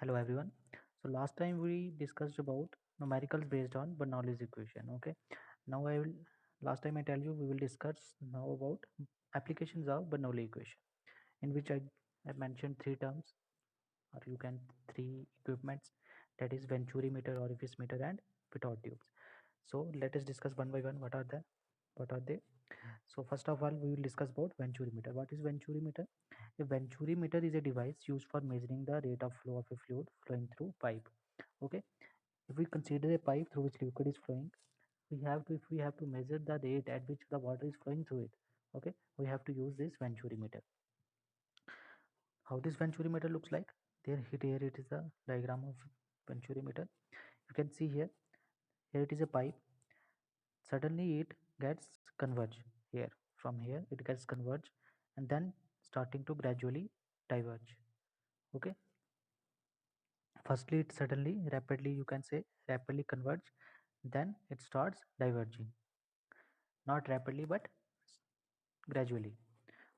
Hello everyone. So last time we discussed about numericals based on Bernoulli's equation. Okay. Now I will last time I tell you we will discuss now about applications of Bernoulli equation, in which I mentioned three terms, or you can three equipments, that is Venturi meter, orifice meter, and Pitot tubes. So let us discuss one by one what are they. So first of all we will discuss about Venturi meter. What is Venturi meter? A Venturi meter is a device used for measuring the rate of flow of a fluid flowing through pipe. Okay, if we consider a pipe through which liquid is flowing, we have to measure the rate at which the water is flowing through it. Okay, we have to use this Venturi meter. How this Venturi meter looks like? Here it is a diagram of Venturi meter. You can see here. Here it is a pipe. Suddenly it gets converge here. From here it gets converge, and then starting to gradually diverge. Okay, firstly it suddenly rapidly, you can say, rapidly converge, then it starts diverging, not rapidly but gradually.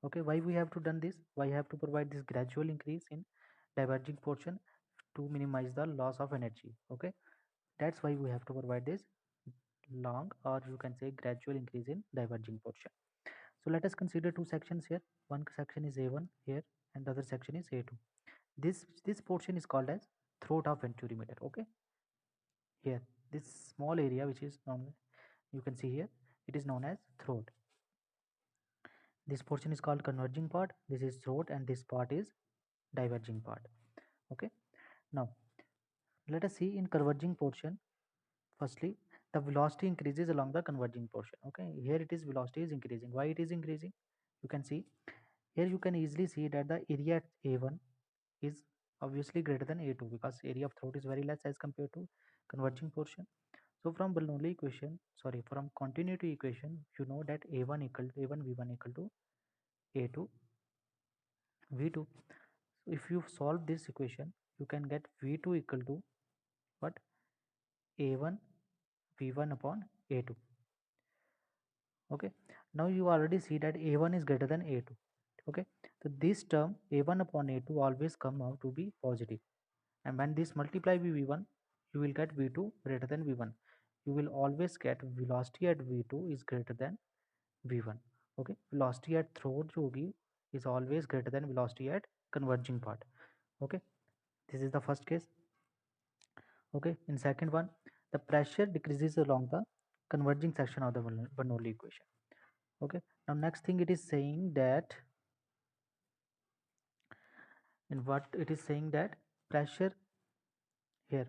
Okay, why we have to done this? Why have to provide this gradual increase in diverging portion? To minimize the loss of energy. Okay, that's why we have to provide this long, or you can say gradual increase in diverging portion. So let us consider two sections here. One section is A1 here, and the other section is A2. This portion is called as throat of Venturi meter. Okay, here this small area which is known, you can see here, it is known as throat. This portion is called converging part, this is throat, and this part is diverging part. Okay, now let us see in converging portion. Firstly, the velocity increases along the converging portion. Okay, here it is, velocity is increasing. Why it is increasing? You can see here, you can easily see that the area at A1 is obviously greater than A2, because area of throat is very less as compared to converging portion. So from Bernoulli equation, sorry, from continuity equation, you know that A1 equal to A1 V1 equal to A2 V2. So if you solve this equation, you can get V2 equal to what? A1 V1 upon A2. Okay, now you already see that A1 is greater than A2. Okay, so this term A1 upon A2 always come out to be positive, and when this multiply with V1, you will get V2 greater than V1. You will always get velocity at V2 is greater than V1. Okay, velocity at throat जो होगी is always greater than velocity at converging part. Okay, this is the first case. Okay, in second one, the pressure decreases along the converging section of the Bernoulli equation. Okay, now next thing it is saying that, in what it is saying that pressure here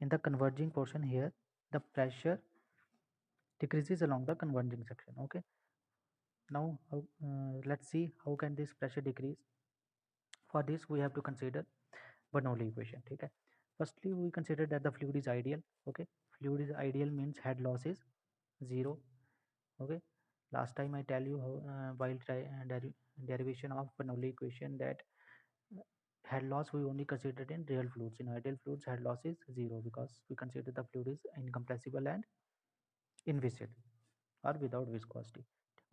in the converging portion, here the pressure decreases along the converging section. Okay, now let's see how can this pressure decrease. For this we have to consider Bernoulli equation. Okay, firstly we consider that the fluid is ideal. Okay, fluid is ideal means head loss is zero. Okay, last time I tell you how while derivation of Bernoulli equation, that head loss we only considered in real fluids. In ideal fluids head loss is zero, because we consider the fluid is incompressible and inviscid, or without viscosity.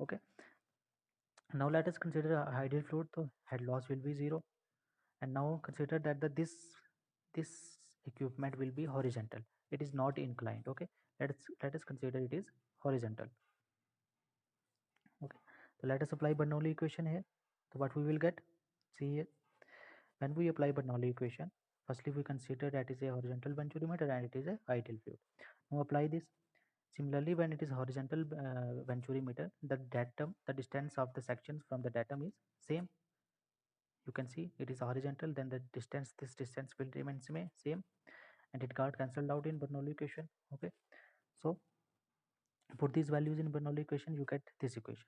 Okay, now let us consider a ideal fluid, so head loss will be zero. And now consider that this equipment will be horizontal, it is not inclined. Okay, let us consider it is horizontal. Okay, so let us apply Bernoulli equation here. So what we will get, see here, when we apply Bernoulli equation, firstly we consider that is a horizontal Venturi meter and it is a ideal fluid. Now apply this. Similarly, when it is horizontal Venturi meter, the distance of the sections from the datum is same. You can see it is horizontal, then this distance will remain same, and it got cancelled out in Bernoulli equation. Okay, so put these values in Bernoulli equation, you get this equation.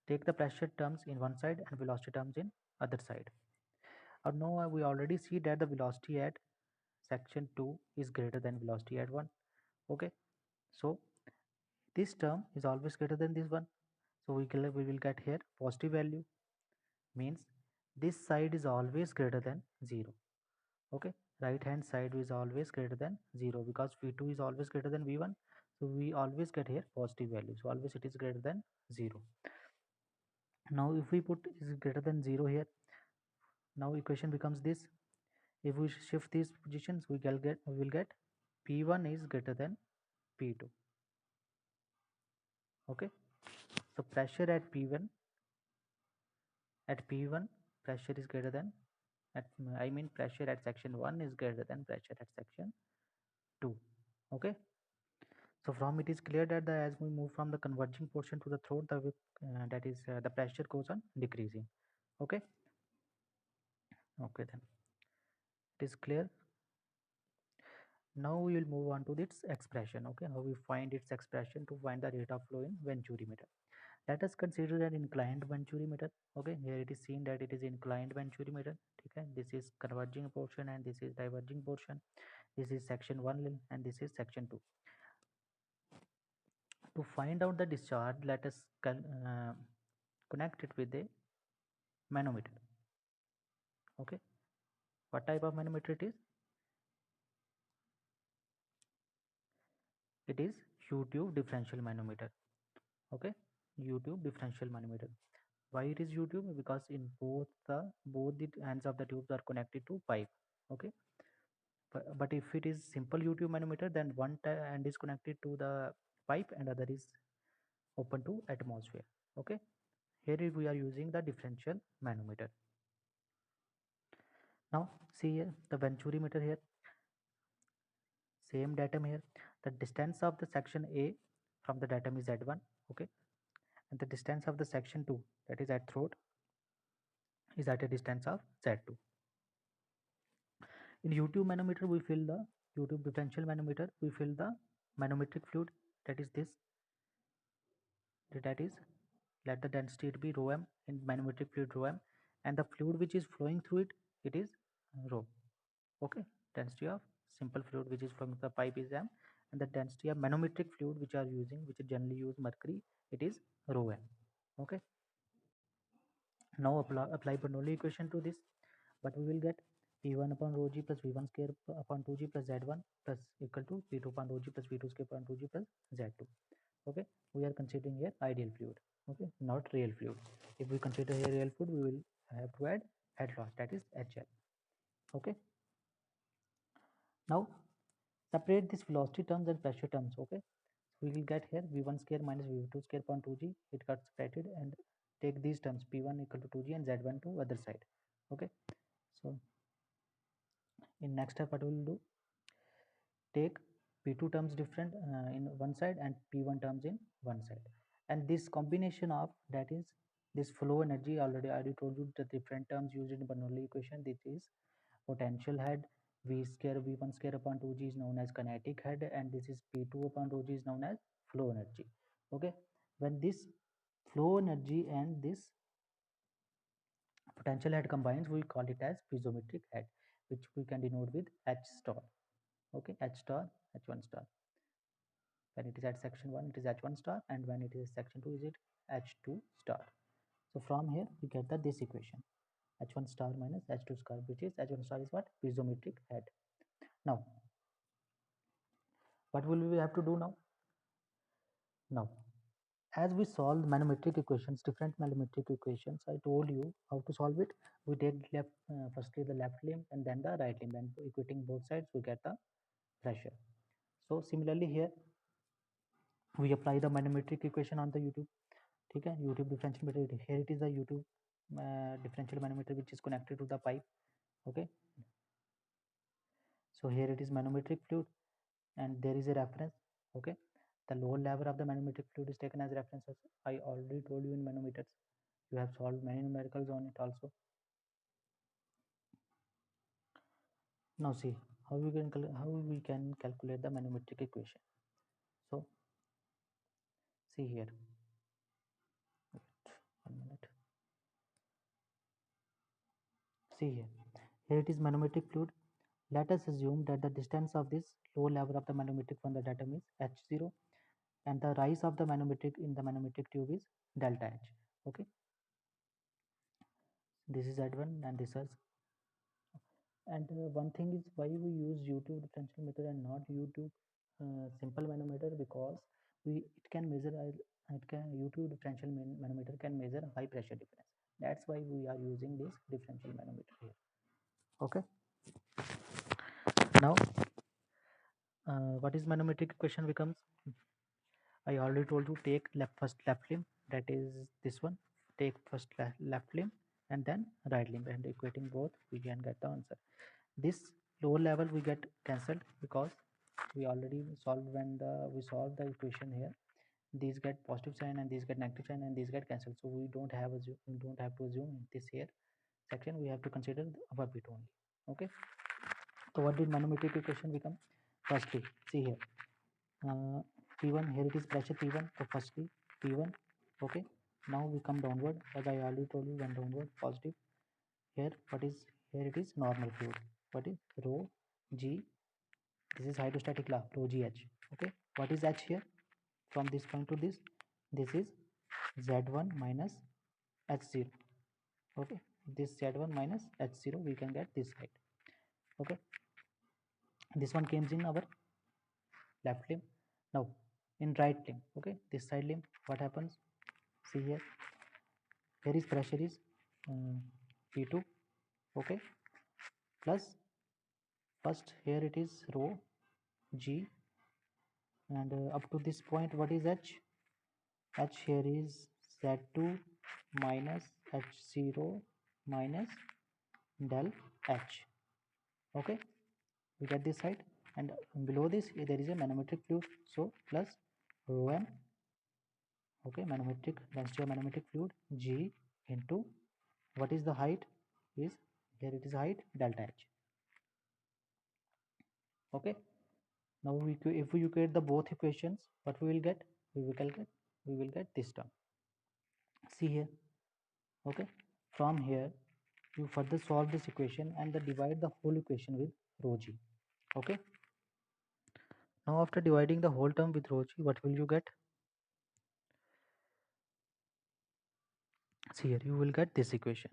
Take the pressure terms in one side and velocity terms in other side. Now we already see that the velocity at section 2 is greater than velocity at 1. Okay, so this term is always greater than this one, so we will get here positive value, means this side is always greater than 0. Okay, right hand side is always greater than 0, because V2 is always greater than V1, so we always get here positive value, so always it is greater than 0. Now if we put is greater than 0 here, now equation becomes this. If we shift these positions, we will get P1 is greater than P2. Okay, so pressure at P1 pressure is greater than pressure at section 1 is greater than pressure at section 2. Okay, so from it is clear that as we move from the converging portion to the throat, the pressure goes on decreasing. Okay, okay, then it is clear. Now we will move on to its expression. Okay, how we find its expression to find the rate of flow in venturimeter. Let us consider an inclined venturimeter. Okay, here it is seen that it is inclined venturimeter. Okay, this is converging portion and this is diverging portion. This is section 1 and this is section 2. To find out the discharge, let us connect it with a manometer. Okay, what type of manometer it is? It is U-tube differential manometer. Okay, U-tube differential manometer. Why it is U-tube? Because in both the ends of the tubes are connected to pipe. Okay, but if it is simple U-tube manometer, then one end is connected to the pipe and other is open to atmosphere. Okay, here we are using the differential manometer. Now see here the venturimeter here, same datum here. The distance of the section A from the datum is Z1. Okay, and the distance of the section 2, that is at throat, is at a distance of Z2. In U-tube manometer, we fill the U-tube differential manometer, we fill the manometric fluid, that is this, that is, let the density be rho m in manometric fluid rho m, and the fluid which is flowing through it, it is rho. Okay, density of simple fluid which is flowing through the pipe is m, and the density of manometric fluid which are using, which generally use mercury, it is rho m. Okay, now apply Bernoulli equation to this. But we will get P1 upon rho g plus V1 square upon 2g plus Z1 plus equal to P2 upon rho g plus V2 square upon 2g plus Z2. Okay, we are considering here ideal fluid. Okay, not real fluid. If we consider here real fluid, we will have to add head loss, that is HL. Okay, now separate these velocity terms and pressure terms. Okay, we will get here V1 square minus V2 square upon 2g. It got separated, and take these terms P1 equal to 2g and Z1 to other side. Okay, so in next step, what we will do? Take P2 terms different in one side and P1 terms in one side, and this combination of, that is, this flow energy, already told you the different terms used in Bernoulli equation. This is potential head, V square V1 square upon 2g is known as kinetic head, and this is P2 upon rho g is known as flow energy. Okay, when this flow energy and this potential head combines, we call it as piezometric head, which we can denote with H star. Okay, H star, H1 star. When it is at section 1, it is H1 star, and when it is section 2, is it H2 star. So from here we get this equation, H1 star minus H2 star, which is H1 star is what? Piezometric head. Now what will we have to do now? Now as we solve manometric equations, different manometric equations, I told you how to solve it. We take firstly the left limb and then the right limb, and equating both sides we get the pressure. So similarly here we apply the manometric equation on the U-tube. ठीक है, U-tube differential manometer. Here it is the U-tube differential manometer which is connected to the pipe. Okay, so here it is manometric fluid and there is a reference. Okay, the lower level of the manometric fluid is taken as reference. I already told you in manometers. You have solved many numericals on it also. Now see how we can calculate the manometric equation. So see here. Wait, 1 minute. See here. Here it is manometric fluid. Let us assume that the distance of this lower level of the manometric from the datum is h0, and the rise of the manometric in the manometric tube is delta h. Okay, this is Z1 and this is. And one thing is why we use U-tube differential method and not U-tube simple manometer, because it can measure U-tube differential manometer can measure high pressure difference. That's why we are using this differential manometer here. Okay. now what is manometric equation becomes? I already told you, take first left limb, that is this one, take first left limb and then right limb, and equating both we can get the answer. This lower level we get cancelled because we already solved when we solve the equation here. These get positive sign and these get negative sign and these get cancelled, so we don't have to assume in this here section. We have to consider our bit only. Okay, so what did manometric equation become? Firstly, see here, P1, here it is pressure P1, so firstly P1. Okay, now we come downward, as I already told you, when downward positive. Here what is, here it is normal fluid, what is rho g, this is hydrostatic law, rho g h. Okay, what is h here? From this point to this is z1 minus h0. Okay, this z1 minus h0 we can get this side. Okay, this one comes in our left limb. Now in right limb, okay, this side limb, what happens? See here, here is pressure is P2. Okay, plus first here it is rho g, and up to this point what is h? H here is z2 minus h0 minus del h. Okay, we get this side, and below this there is a manometric fluid, so plus rho m. Okay, manometric density of manometric fluid g into what is the height is, here it is height delta h. Okay, now if we equate the both equations, what we will get? We will get this term. See here. Okay, from here you further solve this equation and divide the whole equation with rho g. Okay, now after dividing the whole term with rho g, what will you get? See here, you will get this equation.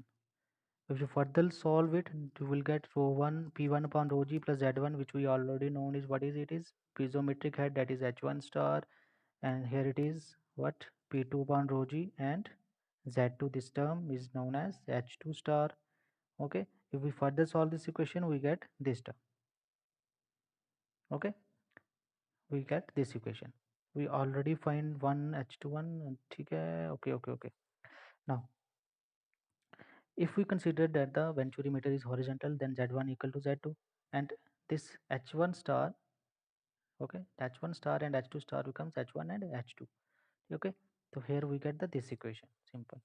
If you further solve it, you will get rho 1 p1 upon rho g plus z1, which we already known is what is it is piezometric head, that is h1 star, and here it is what p2 upon rho g, and z2, this term is known as h2 star. Okay, if we further solve this equation, we get this term. Okay, we get this equation. We already find one h21. Okay. Now if we consider that the venturi meter is horizontal, then z1 equal to z2, and this h1 star, okay, h1 star and h2 star becomes h1 and h2. Okay, so here we get this equation, simple.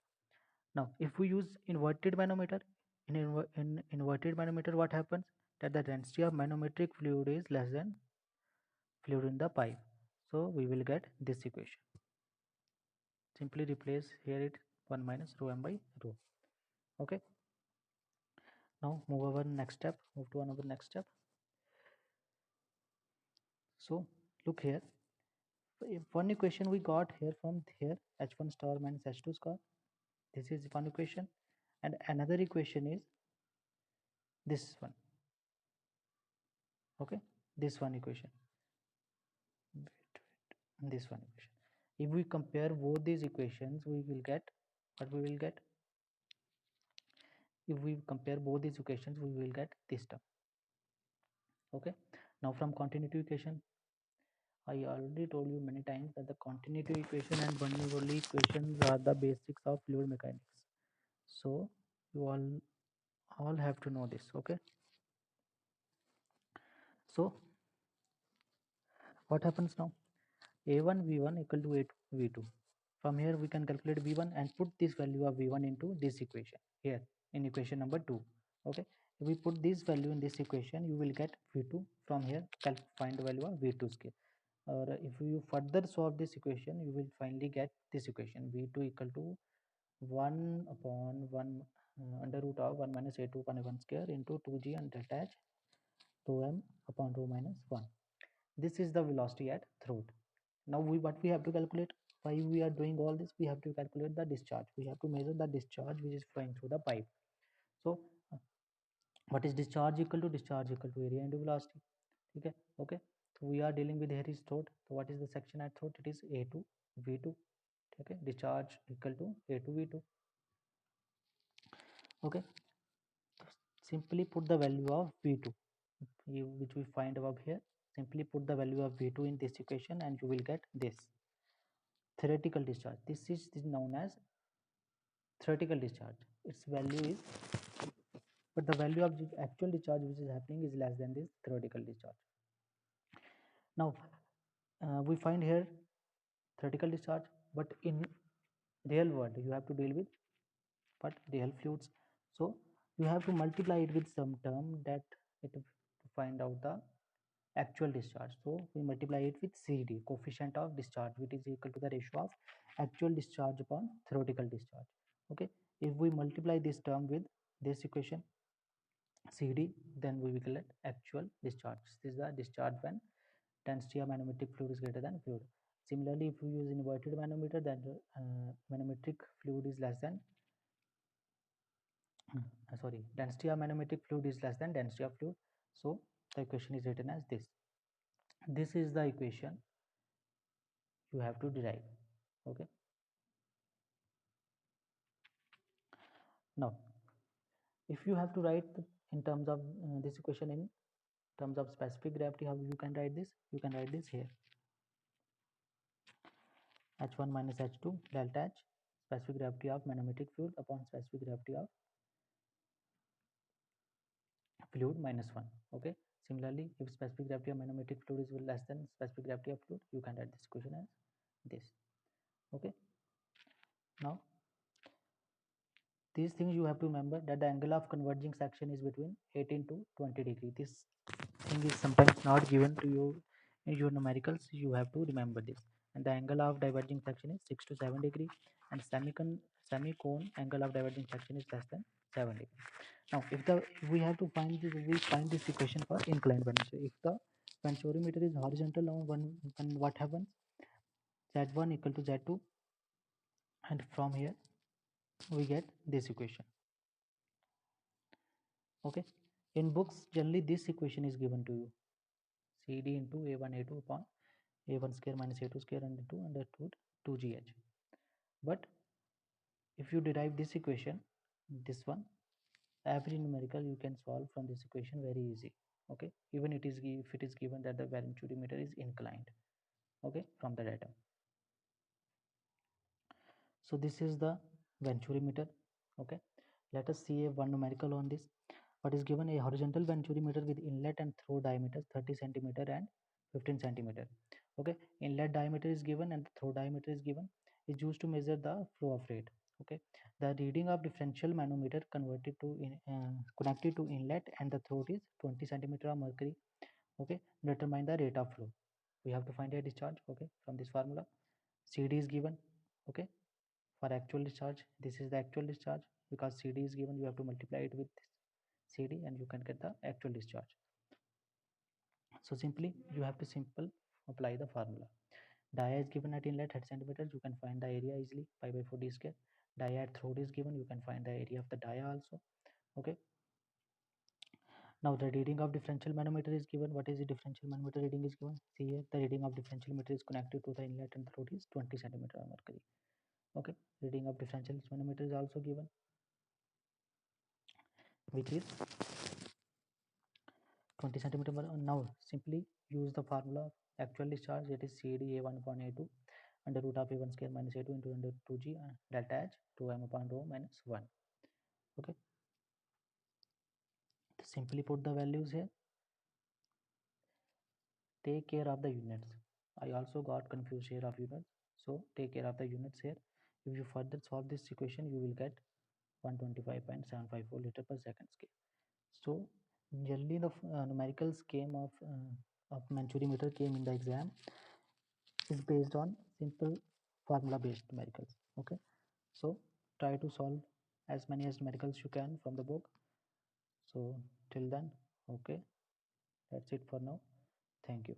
Now if we use inverted manometer, in inverted manometer, what happens? That the density of manometric fluid is less than fluid in the pipe, so we will get this equation. Simply replace here it 1 minus rho m by rho. Okay, now move to another next step. So look here, one equation we got here from here, h1 star minus h2 star, this is one equation, and another equation is this one. Okay, this one equation, this one equation. If we compare both these equations, we will get what we will get. If we compare both these equations, we will get this term. Okay, now from continuity equation, I already told you many times that the continuity equation and Bernoulli equations are the basics of fluid mechanics, so you all have to know this. Okay, so what happens now? A1 V1 equal to A2 V2. From here we can calculate V1 and put this value of V1 into this equation here in equation number 2. Okay, if we put this value in this equation, you will get V2. From here find the value of V2 scale, or if you further solve this equation, you will finally get this equation, V2 equal to 1 upon 1 under root of 1 minus A2 upon A1 square into 2g and delta h rho m upon rho minus 1. This is the velocity at throat. Now what we have to calculate, why we are doing all this, we have to calculate the discharge. We have to measure the discharge which is flowing through the pipe. So what is discharge equal to? Discharge equal to area into velocity. Okay, so we are dealing with here is throat. So what is the section at throat? It is A2 V2. Okay, discharge equal to A2 V2. Okay, simply put the value of V2. which we find above here. Simply put the value of V2 in this equation and you will get this. Theoretical discharge. This is known as theoretical discharge. Its value is, but the value of the actual discharge which is happening is less than this theoretical discharge. Now, we find here theoretical discharge, but in real world you have to deal with but real fluids. So you have to multiply it with some term that it to find out the actual discharge. So we multiply it with CD, coefficient of discharge, which is equal to the ratio of actual discharge upon theoretical discharge. Okay, if we multiply this term with this equation CD, then we will get actual discharge. This is the discharge when density of manometric fluid is greater than fluid. Similarly, if we use inverted manometer, then manometric fluid is less than density of manometric fluid is less than density of fluid. So the equation is written as this. This is the equation you have to derive. Okay. Now, if you have to write in terms of this equation in terms of specific gravity, how you can write this? You can write this here. H1 minus H2 delta H, specific gravity of manometric fluid upon specific gravity of fluid minus 1. Okay. Similarly, if specific gravity of manometric fluid is less than specific gravity of fluid, you can write this equation as this. Okay. Now, these things you have to remember that the angle of converging section is between 18 to 20 degree. This thing is sometimes not given to you in your numericals. You have to remember this. And the angle of diverging section is 6 to 7 degree, and semi-cone angle of diverging section is less than 7 degree. Now, if we have to find this, we find this equation for inclined venturi. If the venturimeter is horizontal, now when what happens? Z1 equal to Z2, and from here we get this equation. Okay, in books generally this equation is given to you: CD into A1 A2 upon A1 square minus A2 square under 2 under root 2GH. But if you derive this equation, this one, every numerical you can solve from this equation very easy. Okay, even if it is given that the venturimeter is inclined, okay, from the data. So this is the venturimeter. Okay, let us see a one numerical on this. What is given? A horizontal venturimeter with inlet and throw diameters 30 centimeter and 15 centimeter. Okay, inlet diameter is given and the throw diameter is given. Is used to measure the flow of rate. Okay, the reading of differential manometer converted to connected to inlet and the throat is 20 centimeter of mercury. Okay, determine the rate of flow. We have to find a discharge. Okay, from this formula, CD is given. Okay, for actual discharge, this is the actual discharge. Because CD is given, you have to multiply it with CD and you can get the actual discharge. So simply you have to apply the formula. Dia is given at inlet 30 centimeters, you can find the area easily, pi by 4 d square. Dia at throat is given, you can find the area of the dia also. Okay, now the reading of differential manometer is given. What is the differential manometer reading is given? See here, the reading of differential meter is connected to the inlet and throat is 20 centimeter of mercury. Okay, reading of differential manometer is also given, which is 20 centimeter. Now simply use the formula of actual discharge, that is CD A1 upon A2 under root of A1 square minus A2 into under 2G delta H 2M upon rho minus 1. Okay, simply put the values here. Take care of the units. I also got confused here of units, so take care of the units here. If you further solve this equation, you will get 125.754 liter per second scale. So generally the numerical scheme of venturimeter came in the exam is based on simple formula based numericals. Okay, so try to solve as many as numericals you can from the book. So till then, okay, that's it for now. Thank you.